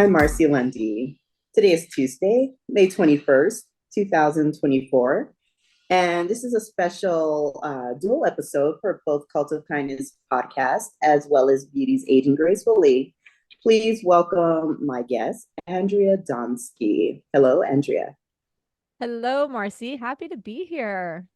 I'm Marcy Lundy. Today is Tuesday, May 21st, 2024. And this is a special dual episode for both Cult of Kindness podcast as well as Beauties Aging Gracefully. Please welcome my guest, Andrea Donsky. Hello, Andrea. Hello, Marcy. Happy to be here.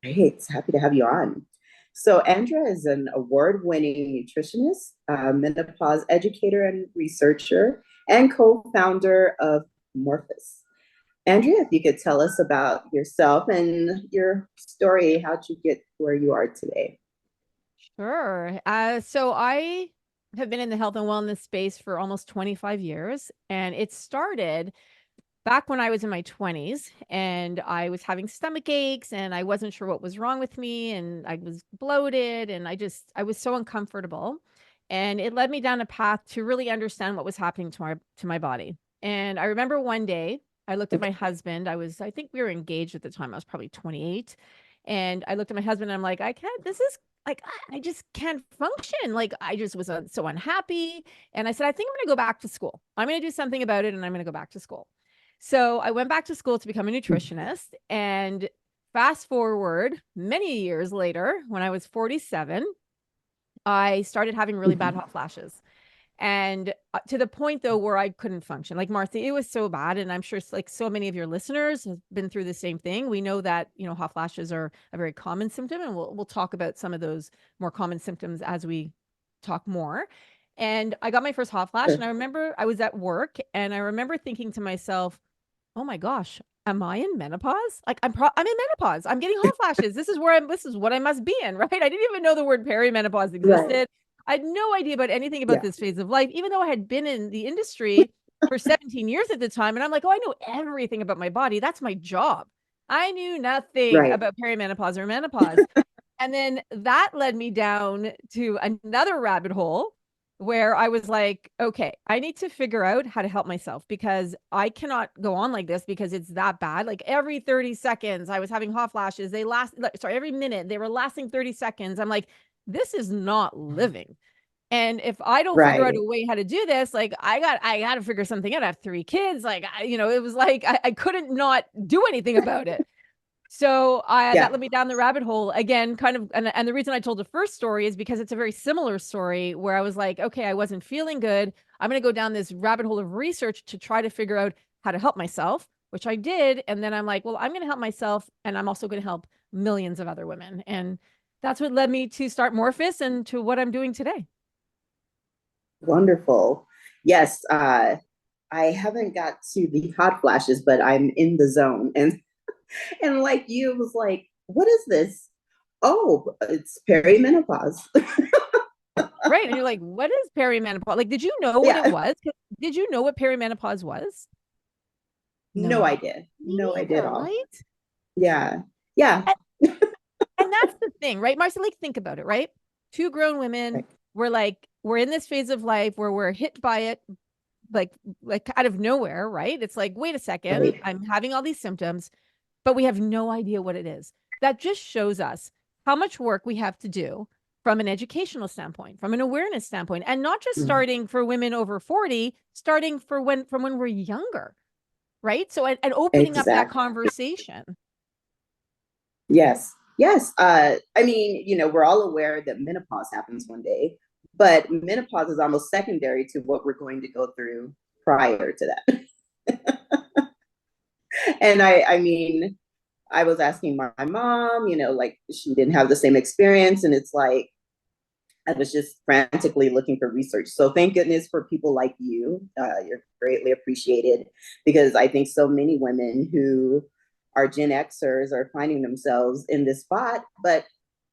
Great. Happy to have you on. So, Andrea is an award winning nutritionist, menopause educator, and researcher, and co founder of Morphus. Andrea, if you could tell us about yourself and your story, how'd you get where you are today? Sure. So I have been in the health and wellness space for almost 25 years, and it started back when I was in my 20s and I was having stomach aches and I wasn't sure what was wrong with me and I was bloated and I was so uncomfortable. And it led me down a path to really understand what was happening to my body. And I remember one day I looked at my husband. I think we were engaged at the time. I was probably 28. And I looked at my husband and I'm like, I can't, this is like, I just can't function. Like, I just was so unhappy. And I said, I think I'm going to go back to school. I'm going to do something about it and I'm going to go back to school. So I went back to school to become a nutritionist. And fast forward many years later, when I was 47, I started having really bad hot flashes. And to the point though where I couldn't function. Like Martha, it was so bad. And I'm sure like so many of your listeners have been through the same thing. We know that, hot flashes are a very common symptom, and we'll talk about some of those more common symptoms as we talk more. And I got my first hot flash, and I remember I was at work and I remember thinking to myself, oh my gosh, am I in menopause? Like I'm in menopause. I'm getting hot flashes. This is what I must be in, right? I didn't even know the word perimenopause Right. existed. I had no idea about anything about Yeah. this phase of life, even though I had been in the industry for 17 years at the time. And I'm like, oh, I know everything about my body. That's my job. I knew nothing Right. about perimenopause or menopause. And then that led me down to another rabbit hole where I was like, okay, I need to figure out how to help myself because I cannot go on like this because it's that bad. Like every 30 seconds, I was having hot flashes. Every minute they were lasting 30 seconds. I'm like, this is not living. And if I don't figure out Right. a way how to do this, like I got to figure something out. I have three kids. Like, it was like I couldn't not do anything about it. So that Yeah. led me down the rabbit hole again, kind of. And the reason I told the first story is because it's a very similar story where I was like, okay, I wasn't feeling good. I'm going to go down this rabbit hole of research to try to figure out how to help myself, which I did. And then I'm like, well, I'm going to help myself and I'm also going to help millions of other women. And that's what led me to start Morphus and to what I'm doing today. Wonderful. Yes. I haven't got to the hot flashes, but I'm in the zone. And like you, it was like, what is this? Oh, it's perimenopause. Right. And you're like, what is perimenopause? Like, did you know what it Yeah. was? Did you know what perimenopause was? No No. idea. Me No idea at neither, all. right? Yeah. Yeah. And that's the thing, right? Marcy, like, think about it, right? Two grown women, Right. we're in this phase of life where we're hit by it like out of nowhere, right? It's like, wait a second, Right. I'm having all these symptoms, but we have no idea what it is. That just shows us how much work we have to do from an educational standpoint, from an awareness standpoint, and not just Mm. starting for women over 40, starting from when we're younger, right? So and opening up that Exactly. conversation. Yes. Yes. I mean, we're all aware that menopause happens one day, but menopause is almost secondary to what we're going to go through prior to that. And I mean, I was asking my mom, like she didn't have the same experience. And it's like, I was just frantically looking for research. So thank goodness for people like you. You're greatly appreciated because I think so many women who are Gen Xers are finding themselves in this spot, but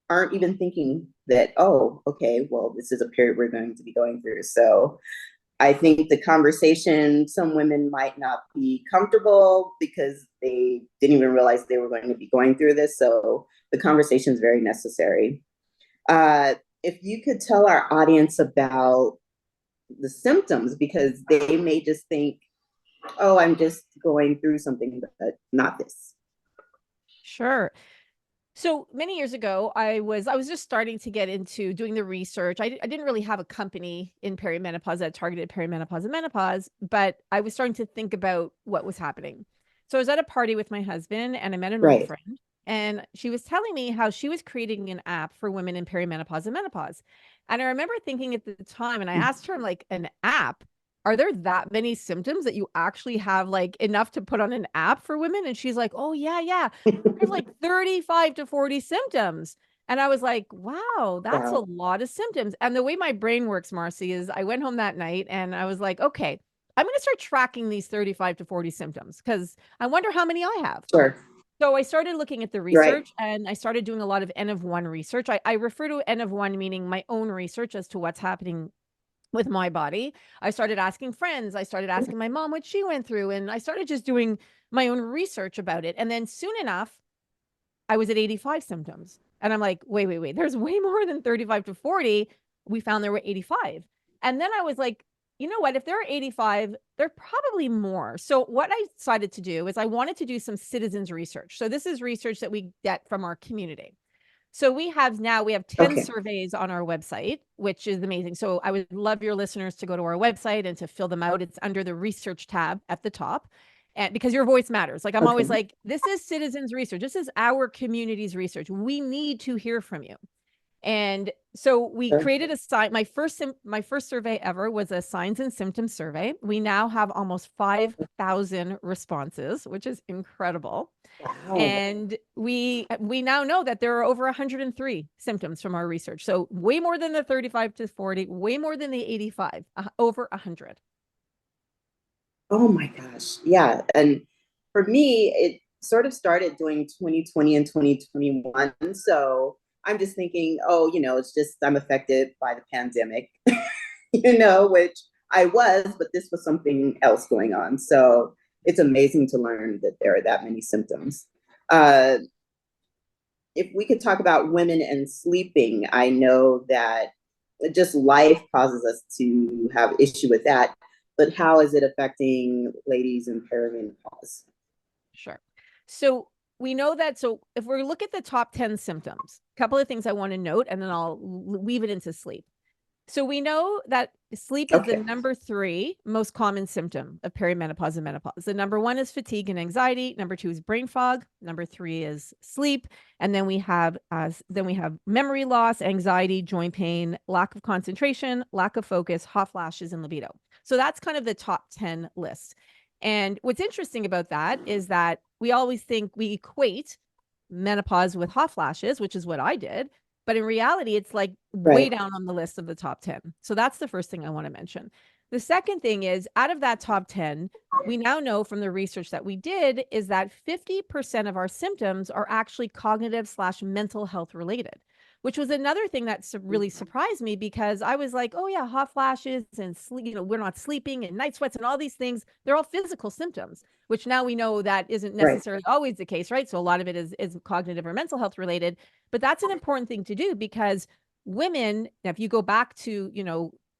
aren't even thinking that, oh, okay, well, this is a period we're going to be going through. So I think the conversation, some women might not be comfortable because they didn't even realize they were going to be going through this. So the conversation is very necessary. If you could tell our audience about the symptoms, because they may just think, oh, I'm just going through something, but not this. Sure. So many years ago, I was just starting to get into doing the research. I didn't really have a company in perimenopause that targeted perimenopause and menopause, but I was starting to think about what was happening. So I was at a party with my husband and I met an old Right. friend, and she was telling me how she was creating an app for women in perimenopause and menopause. And I remember thinking at the time, and I asked her, I'm like, an app? Are there that many symptoms that you actually have like enough to put on an app for women? And she's like, oh, yeah, yeah. There's like 35 to 40 symptoms. And I was like, wow, that's a Wow. lot of symptoms. And the way my brain works, Marcy, is I went home that night and I was like, okay, I'm going to start tracking these 35 to 40 symptoms because I wonder how many I have. Sure. So I started looking at the Right. research and I started doing a lot of N of one research. I refer to N of one meaning my own research as to what's happening with my body. I started asking friends. I started asking my mom what she went through. And I started just doing my own research about it. And then soon enough, I was at 85 symptoms. And I'm like, wait, wait, wait. There's way more than 35 to 40. We found there were 85. And then I was like, you know what? If there are 85, there are probably more. So what I decided to do is I wanted to do some citizens research. So this is research that we get from our community. So we have 10 Okay. surveys on our website, which is amazing. So I would love your listeners to go to our website and to fill them out. It's under the research tab at the top. And because your voice matters. Like I'm always Okay. like, this is citizens research. This is our community's research. We need to hear from you. And so we Sure. created a site. My first survey ever was a signs and symptoms survey. We now have almost 5,000 responses, which is incredible. Wow. And we now know that there are over 103 symptoms from our research. So way more than the 35 to 40, way more than the 85, over 100. Oh my gosh. Yeah. And for me, it sort of started doing 2020 and 2021. So I'm just thinking, oh, it's just I'm affected by the pandemic, which I was, but this was something else going on. So it's amazing to learn that there are that many symptoms. Uh, if we could talk about women and sleeping, I know that just life causes us to have issue with that. But how is it affecting ladies in perimenopause? Sure. So we know that. So if we look at the top 10 symptoms, a couple of things I want to note, and then I'll weave it into sleep. So we know that sleep is the Okay. number 3 most common symptom of perimenopause and menopause. The number 1 is fatigue and anxiety. Number 2 is brain fog. Number 3 is sleep, and then we have memory loss, anxiety, joint pain, lack of concentration, lack of focus, hot flashes, and libido. So that's kind of the top 10 list. And what's interesting about that is that we always think we equate menopause with hot flashes, which is what I did. But in reality, it's like way Right. down on the list of the top 10. So that's the first thing I want to mention. The second thing is out of that top 10, we now know from the research that we did is that 50% of our symptoms are actually cognitive slash mental health related, which was another thing that really surprised me because I was like, oh yeah, hot flashes and sleep, we're not sleeping and night sweats and all these things. They're all physical symptoms, which now we know that isn't Right. necessarily always the case, right? So a lot of it is cognitive or mental health related, but that's an important thing to do because women, if you go back to,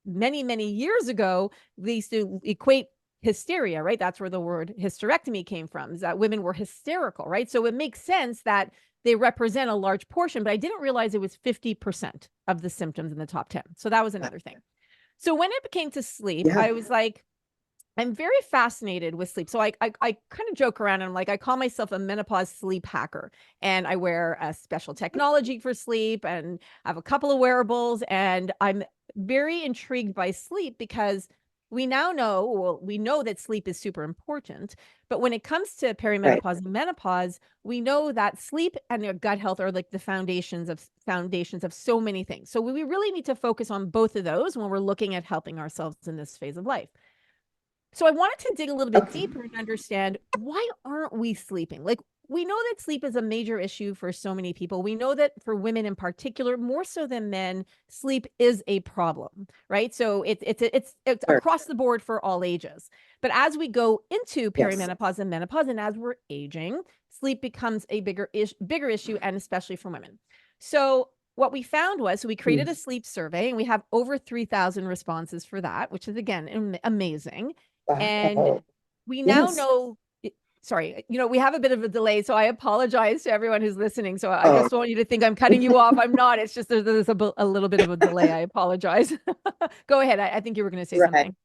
many, many years ago, they used to equate hysteria, right? That's where the word hysterectomy came from, is that women were hysterical, right? So it makes sense that they represent a large portion, but I didn't realize it was 50% of the symptoms in the top 10. So that was another thing. So when it came to sleep, Yeah. I was like, I'm very fascinated with sleep. So I kind of joke around and I'm like, I call myself a menopause sleep hacker. And I wear a special technology for sleep and I have a couple of wearables. And I'm very intrigued by sleep because we know that sleep is super important. But when it comes to Right. perimenopause and menopause, we know that sleep and your gut health are like the foundations of so many things. So we really need to focus on both of those when we're looking at helping ourselves in this phase of life. So I wanted to dig a little bit Okay. deeper and understand why aren't we sleeping? Like we know that sleep is a major issue for so many people. We know that for women in particular, more so than men, sleep is a problem, right? So it's Sure. across the board for all ages. But as we go into Yes. perimenopause and menopause, and as we're aging, sleep becomes a bigger issue, and especially for women. So what we found was, so we created a Mm. sleep survey, and we have over 3,000 responses for that, which is again amazing. And Wow. we now Yes. know sorry, we have a bit of a delay, so I apologize to everyone who's listening. So I Oh, just don't want you to think I'm cutting you off. I'm not. It's just there's a little bit of a delay. I apologize. Go ahead. I think you were going to say right. something.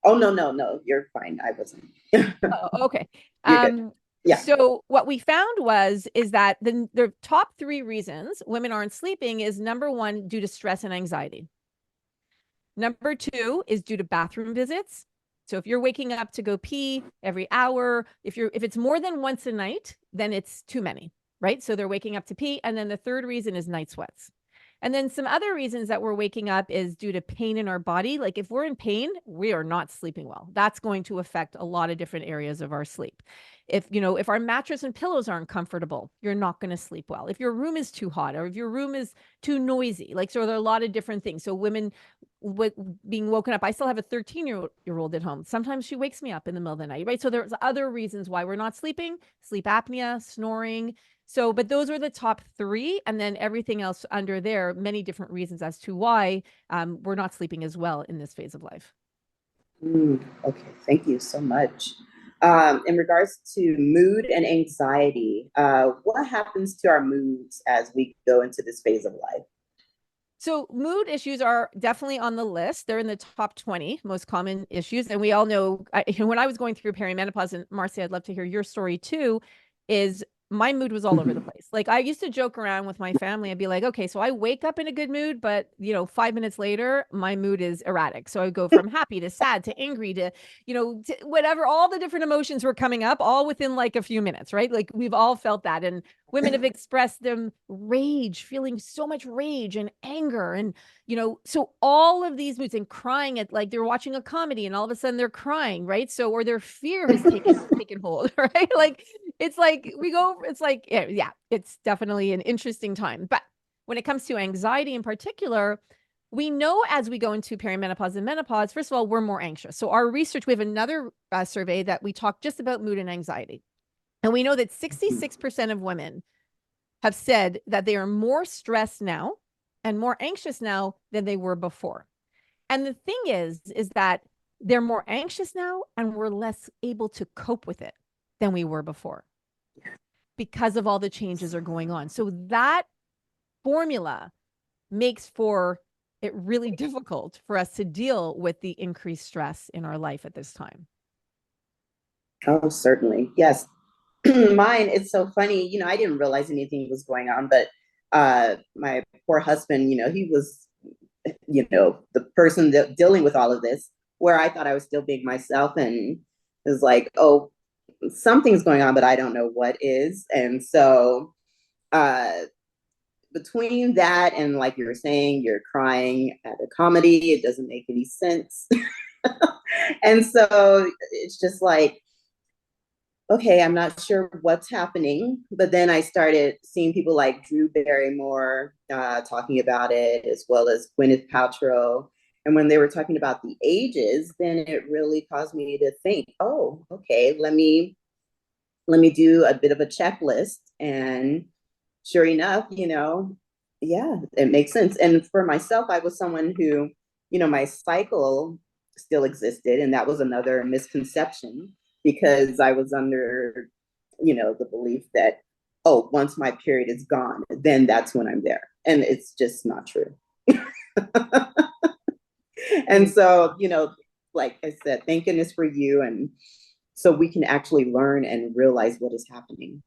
Oh, no, no, no. You're fine. I wasn't. Oh, okay. You're good. Yeah. So what we found is that the top three reasons women aren't sleeping is number one, due to stress and anxiety. Number two is due to bathroom visits. So if you're waking up to go pee every hour, if it's more than once a night, then it's too many, right? So they're waking up to pee. And then the third reason is night sweats. And then some other reasons that we're waking up is due to pain in our body. Like if we're in pain, we are not sleeping well. That's going to affect a lot of different areas of our sleep. If our mattress and pillows aren't comfortable, you're not going to sleep well. If your room is too hot or if your room is too noisy, like, so there are a lot of different things. So women being woken up, I still have a 13-year-old at home. Sometimes she wakes me up in the middle of the night, right? So there's other reasons why we're not sleeping: sleep apnea, snoring. So, but those are the top three. And then everything else under there, many different reasons as to why we're not sleeping as well in this phase of life. Okay. Thank you so much. In regards to mood and anxiety, what happens to our moods as we go into this phase of life? So mood issues are definitely on the list. They're in the top 20 most common issues. And we all know, when I was going through perimenopause, and Marcy, I'd love to hear your story too, is my mood was all over the Mhm. place. Like I used to joke around with my family. I'd be like, okay, so I wake up in a good mood, but 5 minutes later, my mood is erratic. So I go from happy to sad to angry to whatever, all the different emotions were coming up all within like a few minutes, right? Like we've all felt that. And women have expressed them rage, feeling so much rage and anger. And, so all of these moods, and crying at, like, they're watching a comedy and all of a sudden they're crying, right? So, or their fear has taken hold, right? Like, it's like, yeah, it's definitely an interesting time. But when it comes to anxiety in particular, we know as we go into perimenopause and menopause, first of all, we're more anxious. So our research, we have another survey that we talk just about mood and anxiety. And we know that 66% of women have said that they are more stressed now and more anxious now than they were before. And the thing is that they're more anxious now and we're less able to cope with it than we were before because of all the changes are going on. So that formula makes for it really difficult for us to deal with the increased stress in our life at this time. Oh, certainly. Yes. Mine, it's so funny. I didn't realize anything was going on, but my poor husband, he was, the person that dealing with all of this, where I thought I was still being myself, and it was like, oh, something's going on, but I don't know what is. And so uh between that and, like you were saying, you're crying at a comedy, it doesn't make any sense. And so it's just like, okay, I'm not sure what's happening. But then I started seeing people like Drew Barrymore talking about it, as well as Gwyneth Paltrow. And when they were talking about the ages, then it really caused me to think, oh, okay, let me do a bit of a checklist. And sure enough, yeah, it makes sense. And for myself, I was someone who, my cycle still existed. And that was another misconception, because I was under, the belief that, oh, once my period is gone, then that's when I'm there. And it's just not true. And so, like I said, thank goodness for you. And so we can actually learn and realize what is happening.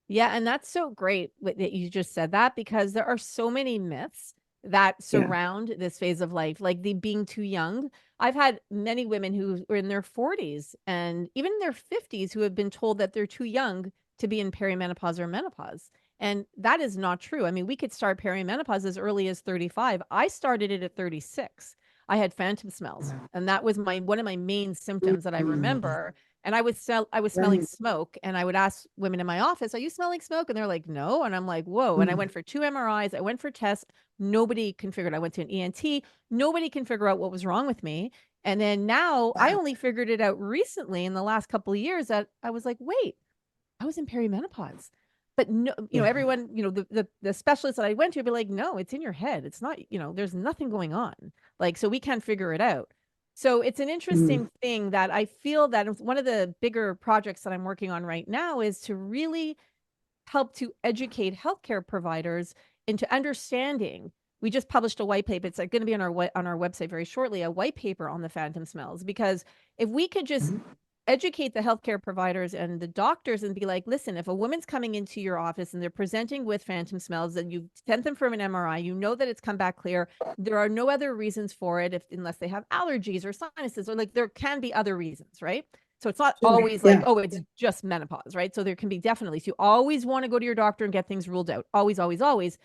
Yeah, and that's so great that you just said that, because there are so many myths that Yeah. surround this phase of life, like the being too young. I've had many women who are in their 40s and even their 50s who have been told that they're too young to be in perimenopause or menopause. And that is not true. I mean, we could start perimenopause as early as 35. I started it at 36. I had phantom smells, and that was my one of my main symptoms that I Mm-hmm. remember. And I was smelling Right. smoke, and I would ask women in my office, "Are you smelling smoke?" And they're like, "No." And I'm like, "Whoa." And I went for two MRIs, I went for tests. Nobody can figure it. I went to an ENT. Nobody can figure out what was wrong with me. And then now I Wow. only figured it out recently in the last couple of years that I was like, wait, I was in perimenopause. But no, Yeah. everyone, the specialist that I went to would be like, no, it's in your head. It's not, there's nothing going on. Like, so we can't figure it out. So it's an Mm. interesting thing that I feel that one of the bigger projects that I'm working on right now is to really help to educate healthcare providers into understanding. We just published a white paper. It's going to be on our website very shortly, a white paper on the phantom smells. Because if we could just educate the healthcare providers and the doctors and be like, listen, if a woman's coming into your office and they're presenting with phantom smells and you sent them from an MRI, you know that it's come back clear. There are no other reasons for it unless they have allergies or sinuses, or like there can be other reasons, right? So it's not Sure. always like, Yeah. oh, it's just menopause, right? So there can be definitely, so you always want to go to your doctor and get things ruled out. Always, always, always.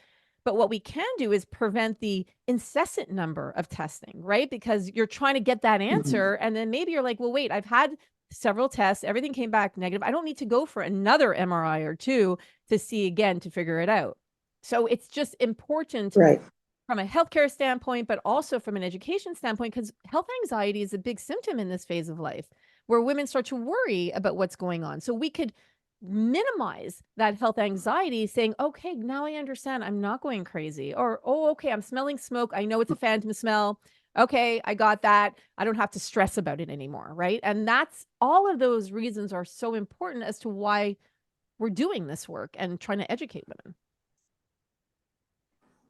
But what we can do is prevent the incessant number of testing, right? Because you're trying to get that Mhm. answer. And then maybe you're like, well, wait, I've had several tests, everything came back negative. I don't need to go for another MRI or two to see again to figure it out. So it's just important Right. from a healthcare standpoint, but also from an education standpoint, because health anxiety is a big symptom in this phase of life where women start to worry about what's going on. So we could minimize that health anxiety saying, okay, now I understand I'm not going crazy. Or, oh, okay, I'm smelling smoke. I know it's a phantom smell. Okay, I got that. I don't have to stress about it anymore. Right. And that's all of those reasons are so important as to why we're doing this work and trying to educate women.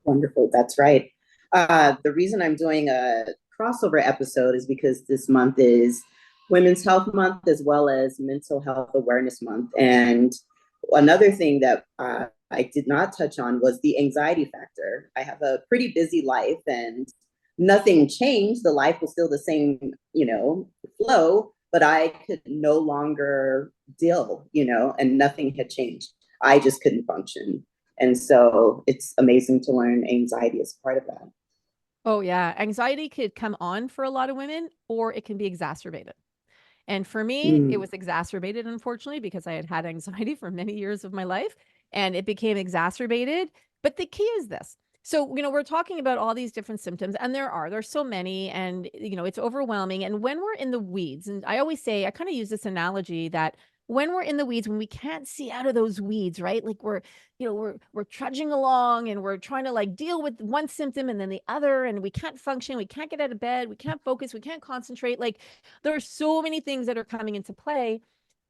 Wonderful. That's right. The reason I'm doing a crossover episode is because this month is Women's Health Month as well as Mental Health Awareness Month. And another thing that I did not touch on was the anxiety factor. I have a pretty busy life and nothing changed. The life was still the same, flow, but I could no longer deal, and nothing had changed. I just couldn't function. And so it's amazing to learn anxiety is part of that. Oh, yeah. Anxiety could come on for a lot of women or it can be exacerbated. And for me, it Mm. was exacerbated, unfortunately, because I had had anxiety for many years of my life and it became exacerbated. But the key is this. So, we're talking about all these different symptoms, and there's so many, and, it's overwhelming. And when we're in the weeds, and I always say, I kind of use this analogy that when we're in the weeds, when we can't see out of those weeds, right? Like we're trudging along and we're trying to like deal with one symptom and then the other, and we can't function, we can't get out of bed, we can't focus, we can't concentrate. Like there are so many things that are coming into play.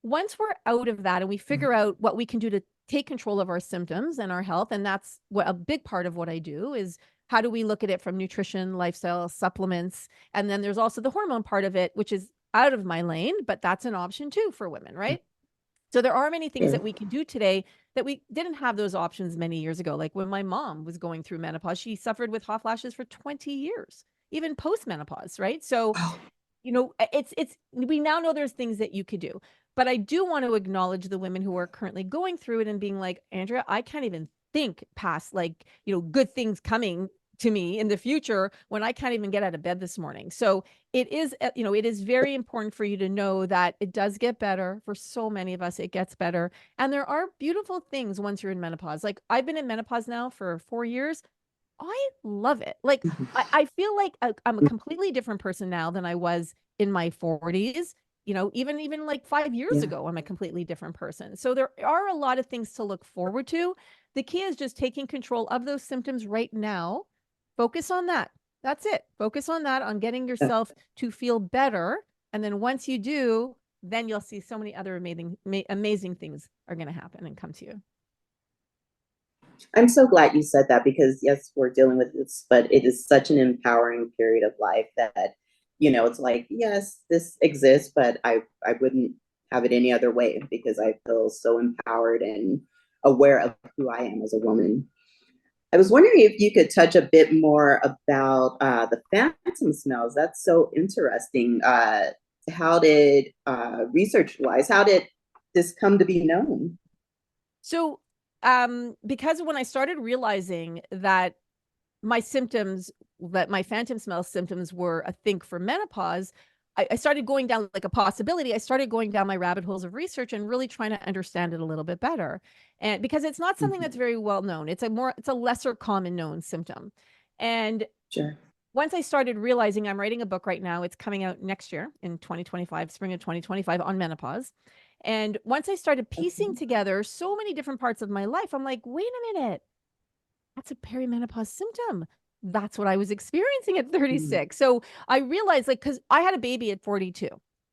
Once we're out of that and we figure out what we can do to take control of our symptoms and our health, and that's what a big part of what I do is how do we look at it from nutrition, lifestyle, supplements, and then there's also the hormone part of it, which is out of my lane, but that's an option too for women, right? So there are many things Sure. that we can do today that we didn't have those options many years ago. Like when my mom was going through menopause, she suffered with hot flashes for 20 years, even post menopause, right? So Oh, it's we now know there's things that you could do. But I do want to acknowledge the women who are currently going through it and being like, Andrea, I can't even think past like, good things coming to me in the future when I can't even get out of bed this morning. So it is very important for you to know that it does get better. For so many of us, it gets better. And there are beautiful things once you're in menopause. Like I've been in menopause now for 4 years. I love it. Like I feel like I'm a completely different person now than I was in my 40s. Even like 5 years yeah. ago, I'm a completely different person. So there are a lot of things to look forward to. The key is just taking control of those symptoms right now. Focus on that. That's it. Focus on that, on getting yourself to feel better. And then once you do, then you'll see so many other amazing things are going to happen and come to you. I'm so glad you said that because yes, we're dealing with this, but it is such an empowering period of life that, it's like, yes, this exists, but I wouldn't have it any other way because I feel so empowered and aware of who I am as a woman. I was wondering if you could touch a bit more about the phantom smells. That's so interesting. How did, research wise, how did this come to be known? So, because when I started realizing that my symptoms, that my phantom smell symptoms were a thing for menopause, I started going down like a possibility. I started going down my rabbit holes of research and really trying to understand it a little bit better. And because it's not something that's Mhm. very well known, it's a lesser common known symptom. And Sure. once I started realizing I'm writing a book right now, it's coming out next year in 2025, spring of 2025 on menopause. And once I started piecing Okay. together so many different parts of my life, I'm like, wait a minute, that's a perimenopause symptom. that's what I was experiencing at Mm. 36. So I realized, like, because I had a baby at 42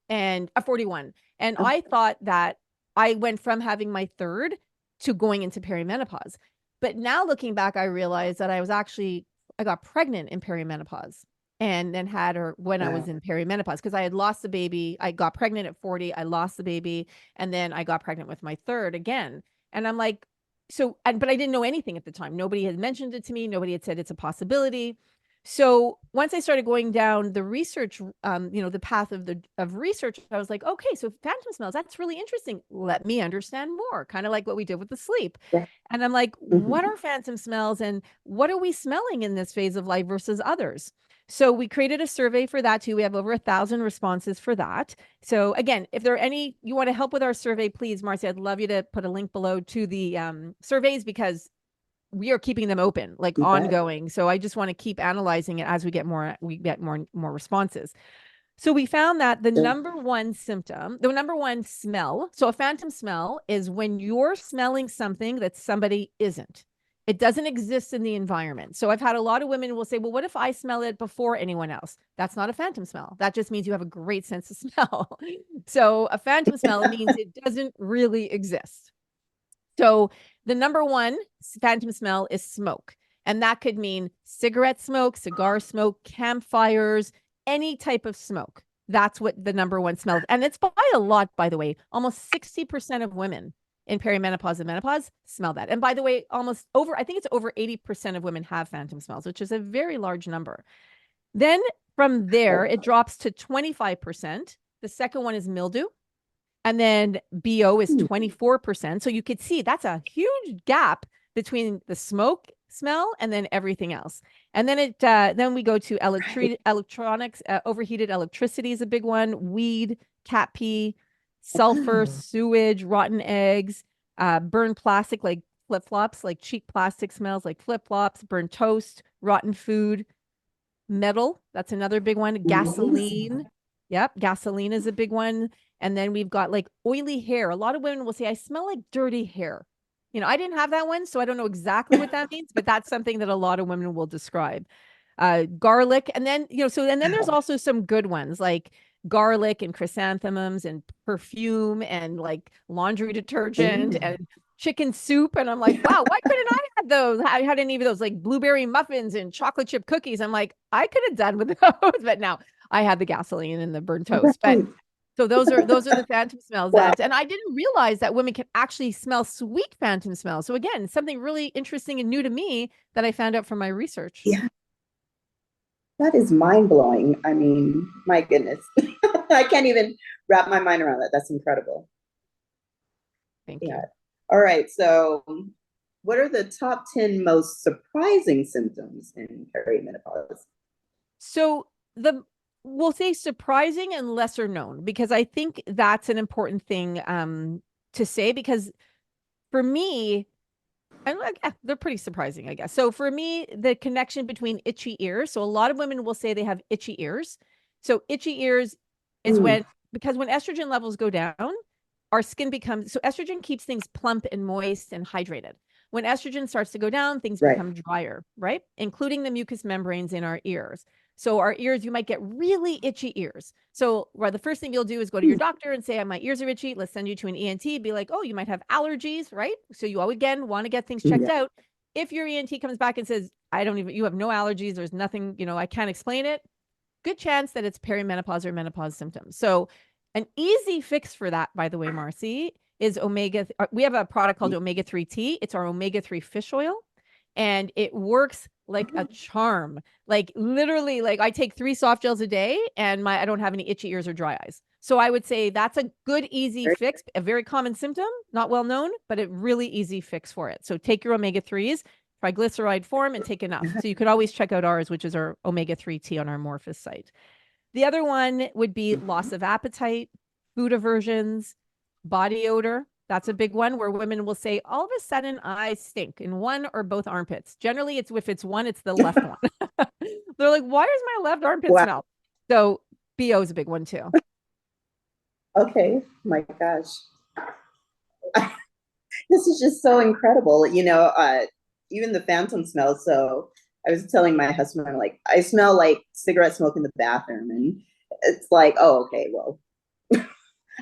and 41, and Oh, I thought that I went from having my third to going into perimenopause. But now looking back, I realized that I got pregnant in perimenopause and then had her when I was wow. in perimenopause because I had lost the baby. I got pregnant at 40, I lost the baby, and then I got pregnant with my third again. And I'm like, but I didn't know anything at the time. Nobody had mentioned it to me. Nobody had said it's a possibility. So once I started going down the research, the path of research, I was like, okay, so phantom smells, that's really interesting. Let me understand more, kind of like what we did with the sleep. Yeah. And I'm like, what Mhm. are phantom smells and what are we smelling in this phase of life versus others? So we created a survey for that too. We have over 1,000 responses for that. So again, if there are any, you want to help with our survey, please, Marcy, I'd love you to put a link below to the surveys because we are keeping them open, like You bet. ongoing. So I just want to keep analyzing it as we get more responses. So we found that the Sure. number one symptom, the number one smell, so a phantom smell is when you're smelling something that somebody isn't. It doesn't exist in the environment. So I've had a lot of women will say, well, what if I smell it before anyone else? That's not a phantom smell. That just means you have a great sense of smell. So a phantom smell means it doesn't really exist. So the number one phantom smell is smoke. And that could mean cigarette smoke, cigar smoke, campfires, any type of smoke. That's what the number one smell is. And it's by a lot, by the way. Almost 60% of women in perimenopause and menopause smell that. And by the way, I think it's over 80% of women have phantom smells, which is a very large number. Then from there, it Wow. drops to 25%. The second one is mildew. And then BO is Hmm. 24%. So you could see that's a huge gap between the smoke smell and then everything else. And then we go to Right. electronics. Overheated electricity is a big one. Weed, cat pee, sulfur, Wow. sewage, rotten eggs, burned plastic like flip flops, like cheap plastic smells like flip flops, burnt toast, rotten food, metal. That's another big one. Gasoline. Amazing. Yep, gasoline is a big one. And then we've got like oily hair. A lot of women will say, I smell like dirty hair. I didn't have that one, so I don't know exactly what that means, but that's something that a lot of women will describe. Garlic. And then, and then there's Wow. also some good ones like garlic and chrysanthemums and perfume and like laundry detergent Mm. and chicken soup. And I'm like, wow, why couldn't I have those? I had any of those like blueberry muffins and chocolate chip cookies. I'm like, I could have done with those, but now I had the gasoline and the burnt toast. But Right. so those are the phantom smells Wow. and I didn't realize that women can actually smell sweet phantom smells. So again, something really interesting and new to me that I found out from my research. Yeah, that is mind blowing. I mean, my goodness. I can't even wrap my mind around that. That's incredible. Thank Yeah. you. All right. So, what are the top 10 most surprising symptoms in perimenopause? So the we'll say surprising and lesser known because I think that's an important thing to say because for me, and like they're pretty surprising, I guess. So for me, the connection between itchy ears. So a lot of women will say they have itchy ears. So itchy ears is Mm. because when estrogen levels go down, our skin becomes so estrogen keeps things plump and moist and hydrated. When estrogen starts to go down, things Right. become drier, right? Including the mucous membranes in our ears. So our ears, you might get really itchy ears. So the first thing you'll do is go to your Mm. doctor and say, my ears are itchy. Let's send you to an ENT. Be like, oh, you might have allergies, right? So you always again want to get things checked Yeah. out. If your ENT comes back and says, you have no allergies, there's nothing, I can't explain it, good chance that it's perimenopause or menopause symptoms. So an easy fix for that, by the way, Marcy, is omega. We have a product called omega-3 tea. It's our omega-3 fish oil, and it works like a charm. Like literally, like I take 3 soft gels a day, and I don't have any itchy ears or dry eyes. So I would say that's a good, easy fix. A very common symptom, not well known, but a really easy fix for it. So take your omega-3s, triglyceride form, and take enough. So you could always check out ours, which is our omega-3 tea on our Morphus site. The other one would be loss of appetite, food aversions, body odor. That's a big one where women will say, all of a sudden I stink in one or both armpits. Generally, it's if it's one, it's the left one. They're like, why does my left armpit Wow. smell? So BO is a big one too. Okay. My gosh. This is just so incredible. Even the phantom smell. So, I was telling my husband, I'm like, I smell like cigarette smoke in the bathroom. And it's like, oh, okay, well,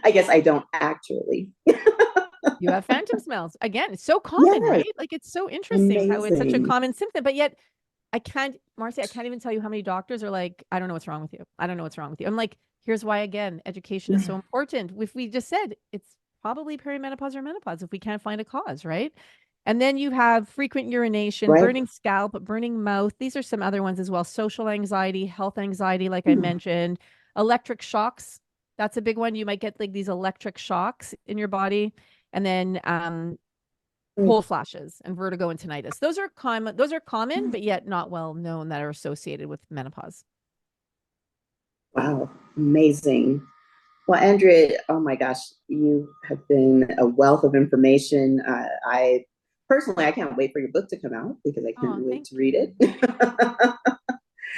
I guess I don't actually. You have phantom smells. Again, it's so common, Yes, right? Like it's so interesting how it's such a amazing. common symptom, but yet I can't, Marcy, I can't even tell you how many doctors are like, I don't know what's wrong with you. I don't know what's wrong with you. I'm like, here's why again, education is so important. If we just said it's probably perimenopause or menopause if we can't find a cause, right? And then you have frequent urination, Right? burning scalp, burning mouth. These are some other ones as well. Social anxiety, health anxiety, like I Hmm. mentioned, electric shocks. That's a big one. You might get like these electric shocks in your body. And then cold flashes and vertigo and tinnitus. Those are common, but yet not well known that are associated with menopause. Wow, amazing. Well, Andrea, oh my gosh, you have been a wealth of information. I personally, I can't wait for your book to come out because I can't Oh, wait thank to read you. it.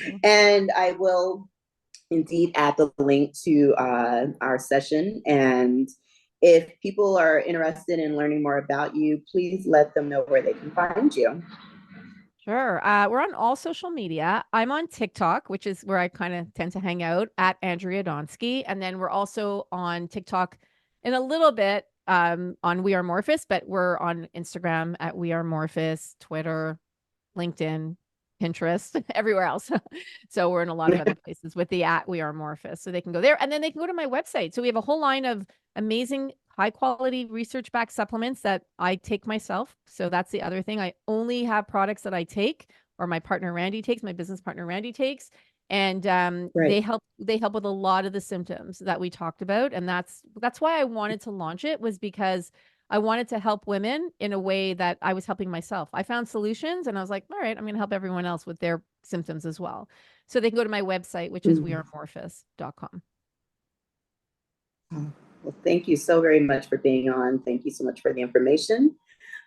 You. And I will indeed add the link to our session. And if people are interested in learning more about you, please let them know where they can find you. Sure. We're on all social media. I'm on TikTok, which is where I kind of tend to hang out at Andrea Donsky. And then we're also on TikTok in a little bit on We Are Morphus, but we're on Instagram at We Are Morphus, Twitter, LinkedIn, Pinterest, everywhere else. So we're in a lot of other places with the at We Are Morphous. So they can go there and then they can go to my website. So we have a whole line of amazing high quality research backed supplements that I take myself. So that's the other thing. I only have products that I take or my partner Randy takes, my business partner Randy takes. And Right. they help with a lot of the symptoms that we talked about. And that's why I wanted to launch it was because I wanted to help women in a way that I was helping myself. I found solutions and I was like, all right, I'm going to help everyone else with their symptoms as well. So they can go to my website, which is Mm. wearemorphous.com. Well, thank you so very much for being on. Thank you so much for the information.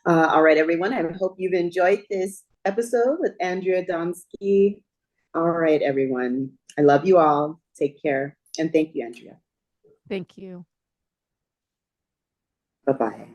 All right, everyone. I hope you've enjoyed this episode with Andrea Donsky. All right, everyone. I love you all. Take care. And thank you, Andrea. Thank you. Bye bye.